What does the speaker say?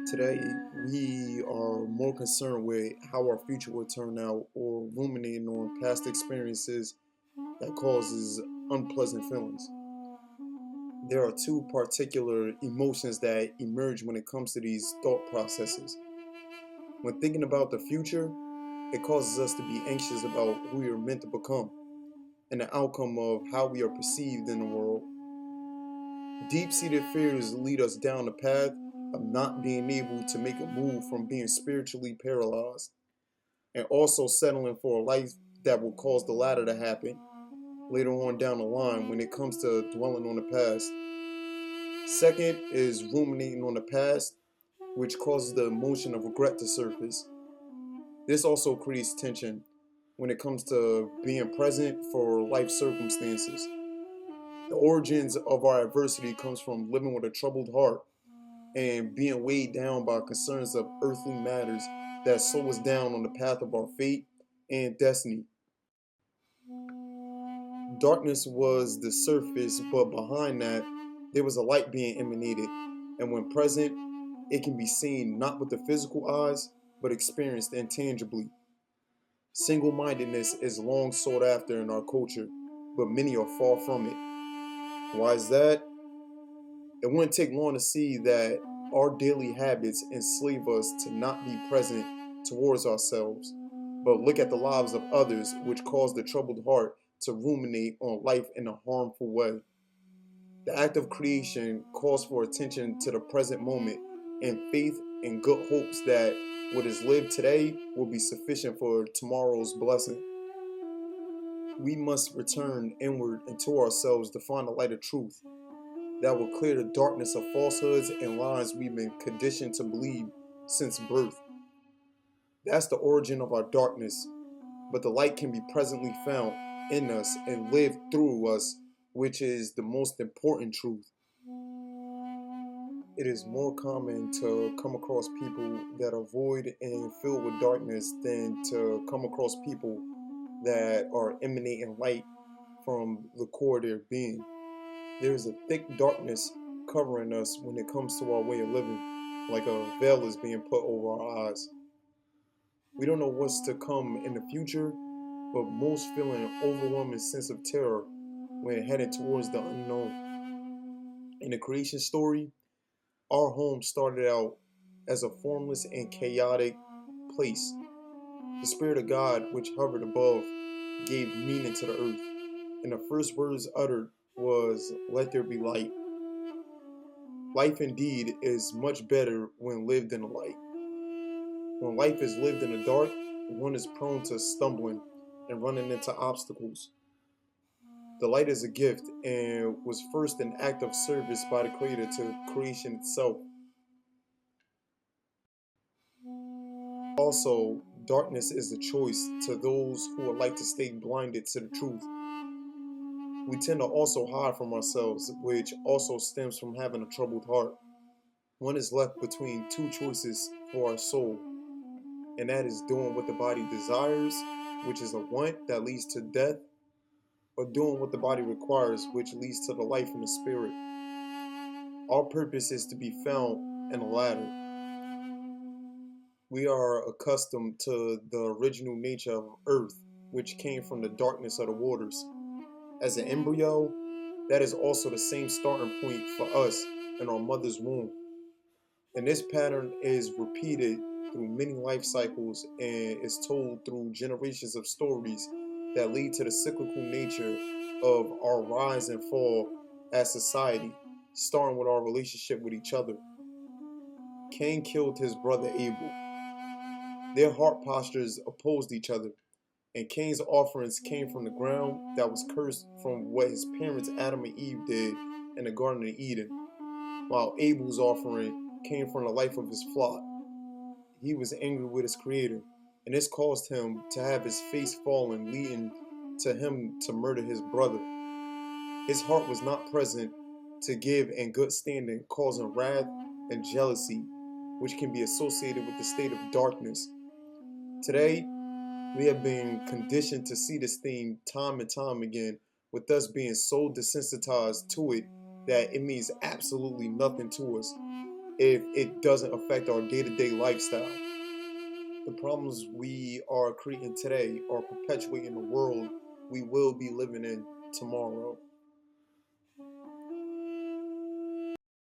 Today, we are more concerned with how our future will turn out or ruminating on past experiences that causes unpleasant feelings. There are two particular emotions that emerge when it comes to these thought processes. When thinking about the future, it causes us to be anxious about who we are meant to become and the outcome of how we are perceived in the world. Deep-seated fears lead us down the path of not being able to make a move from being spiritually paralyzed and also settling for a life that will cause the latter to happen later on down the line when it comes to dwelling on the past. Second is ruminating on the past, which causes the emotion of regret to surface. This also creates tension when it comes to being present for life circumstances. The origins of our adversity comes from living with a troubled heart and being weighed down by concerns of earthly matters that slow us down on the path of our fate and destiny. Darkness was the surface, but behind that, there was a light being emanated. And when present, it can be seen not with the physical eyes, but experienced intangibly. Single mindedness is long sought after in our culture, but many are far from it. Why is that? It wouldn't take long to see that our daily habits enslave us to not be present towards ourselves, but look at the lives of others, which cause the troubled heart to ruminate on life in a harmful way. The act of creation calls for attention to the present moment and faith and good hopes that what is lived today will be sufficient for tomorrow's blessing. We must return inward into ourselves to find the light of truth that will clear the darkness of falsehoods and lies we've been conditioned to believe since birth. That's the origin of our darkness, but the light can be presently found in us and live through us, which is the most important truth. It is more common to come across people that are void and filled with darkness than to come across people that are emanating light from the core of their being. There is a thick darkness covering us when it comes to our way of living, like a veil is being put over our eyes. We don't know what's to come in the future, but most feel an overwhelming sense of terror when headed towards the unknown. In the creation story, our home started out as a formless and chaotic place. The Spirit of God, which hovered above, gave meaning to the earth, and the first words uttered was, "Let there be light." Life indeed is much better when lived in the light. When life is lived in the dark, one is prone to stumbling and running into obstacles. The light is a gift and was first an act of service by the Creator to creation itself. Also, darkness is a choice to those who would like to stay blinded to the truth. We tend to also hide from ourselves, which also stems from having a troubled heart. One is left between two choices for our soul, and that is doing what the body desires, which is a want that leads to death, or doing what the body requires, which leads to the life in the spirit. Our purpose is to be found in the latter. We are accustomed to the original nature of earth, which came from the darkness of the waters. As an embryo, that is also the same starting point for us in our mother's womb. And this pattern is repeated through many life cycles and is told through generations of stories that lead to the cyclical nature of our rise and fall as society, starting with our relationship with each other. Cain killed his brother Abel. Their heart postures opposed each other, and Cain's offerings came from the ground that was cursed from what his parents Adam and Eve did in the Garden of Eden, while Abel's offering came from the life of his flock. He was angry with his creator, and this caused him to have his face fallen, leading to him to murder his brother. His heart was not present to give in good standing, causing wrath and jealousy, which can be associated with the state of darkness. Today, we have been conditioned to see this theme time and time again, with us being so desensitized to it that it means absolutely nothing to us. if it doesn't affect our day-to-day lifestyle. The problems we are creating today are perpetuating the world we will be living in tomorrow.